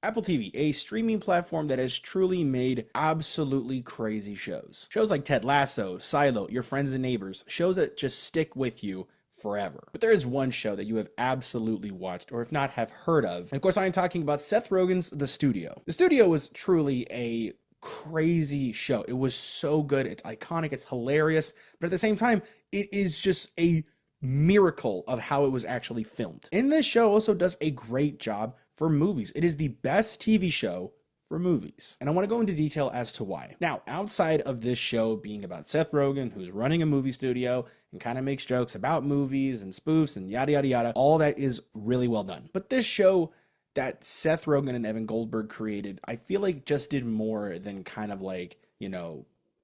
Apple TV, a streaming platform that has truly made absolutely crazy shows. Shows like Ted Lasso, Silo, Your Friends and Neighbors, shows that just stick with you forever. But there is one show that you have absolutely watched, or if not, have heard of. And of course, I am talking about Seth Rogen's The Studio. The Studio was truly a crazy show. It was so good. It's iconic. It's hilarious. But at the same time, it is just a miracle of how it was actually filmed. And this show also does a great job for movies. It is the best TV show for movies. And I want to go into detail as to why. Now, outside of this show being about Seth Rogen, who's running a movie studio and kind of makes jokes about movies and spoofs and yada, yada, yada, all that is really well done. But this show that Seth Rogen and Evan Goldberg created, I feel like just did more than kind of like,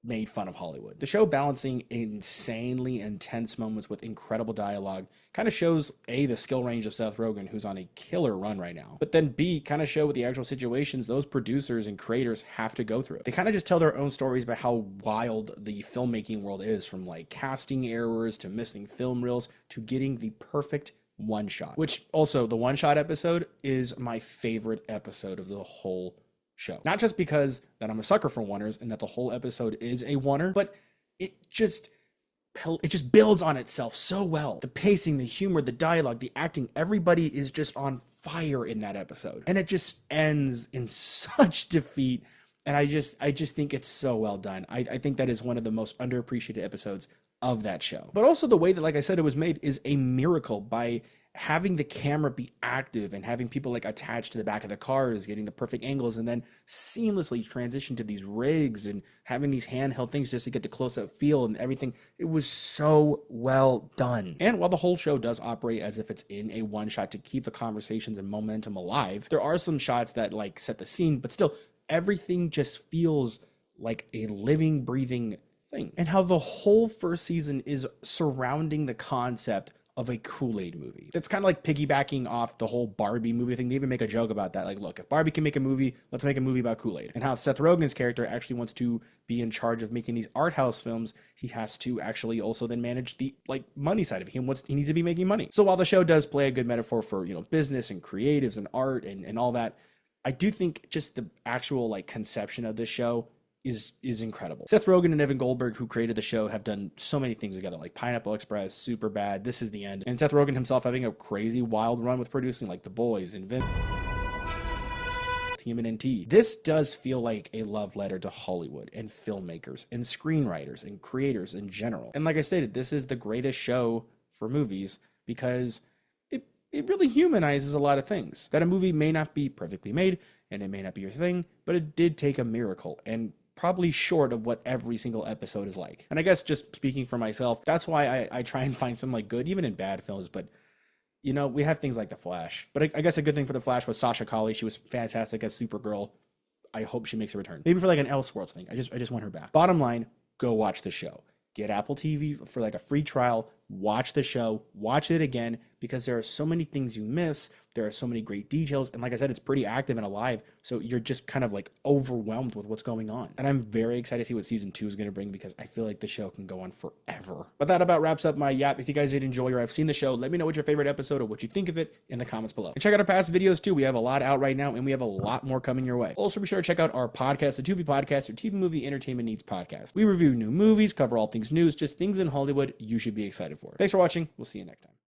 made fun of Hollywood. The show balancing insanely intense moments with incredible dialogue kind of shows A, the skill range of Seth Rogen, who's on a killer run right now, but then B, kind of show with the actual situations those producers and creators have to go through. They kind of just tell their own stories about how wild the filmmaking world is, from like casting errors to missing film reels to getting the perfect one shot, which also the one shot episode is my favorite episode of the whole show. Not just because that I'm a sucker for oneers and that the whole episode is a oneer, but it just builds on itself so well. The pacing, the humor, the dialogue, the acting, everybody is just on fire in that episode. And it just ends in such defeat. And I just think it's so well done. I think that is one of the most underappreciated episodes of that show. But also the way that, like I said, it was made is a miracle by having the camera be active and having people like attached to the back of the cars, getting the perfect angles, and then seamlessly transition to these rigs and having these handheld things just to get the close-up feel and everything. It was so well done. And while the whole show does operate as if it's in a one shot to keep the conversations and momentum alive, there are some shots that like set the scene, but still everything just feels like a living, breathing thing. And how the whole first season is surrounding the concept of a Kool-Aid movie. It's kind of like piggybacking off the whole Barbie movie thing. They even make a joke about that. Like, look, if Barbie can make a movie, let's make a movie about Kool-Aid. And how Seth Rogen's character actually wants to be in charge of making these art house films. He has to actually also then manage the like money side of it. He needs to be making money. So while the show does play a good metaphor for, business and creatives and art and all that, I do think just the actual like conception of this show is incredible. Seth Rogen and Evan Goldberg, who created the show, have done so many things together, like Pineapple Express, Superbad, This Is the End, and Seth Rogen himself having a crazy wild run with producing like The Boys and TMNT. This does feel like a love letter to Hollywood and filmmakers and screenwriters and creators in general. And like I stated, this is the greatest show for movies because it really humanizes a lot of things. That a movie may not be perfectly made and it may not be your thing, but it did take a miracle and probably short of what every single episode is like. And I guess just speaking for myself, that's why I try and find some like good, even in bad films, but we have things like The Flash. But I guess a good thing for The Flash was Sasha Calle. She was fantastic as Supergirl. I hope she makes a return. Maybe for like an Elseworlds thing. I just want her back. Bottom line, go watch the show. Get Apple TV for like a free trial. Watch the show. Watch it again because there are so many things you miss. There are so many great details. And like I said, it's pretty active and alive. So you're just kind of like overwhelmed with what's going on. And I'm very excited to see what season 2 is going to bring because I feel like the show can go on forever. But that about wraps up my yap. If you guys did enjoy or have seen the show, let me know what your favorite episode or what you think of it in the comments below. And check out our past videos too. We have a lot out right now and we have a lot more coming your way. Also be sure to check out our podcast, the Tu-Vie podcast, or TV Movie Entertainment Needs podcast. We review new movies, cover all things news, just things in Hollywood you should be excited for. Thanks for watching. We'll see you next time.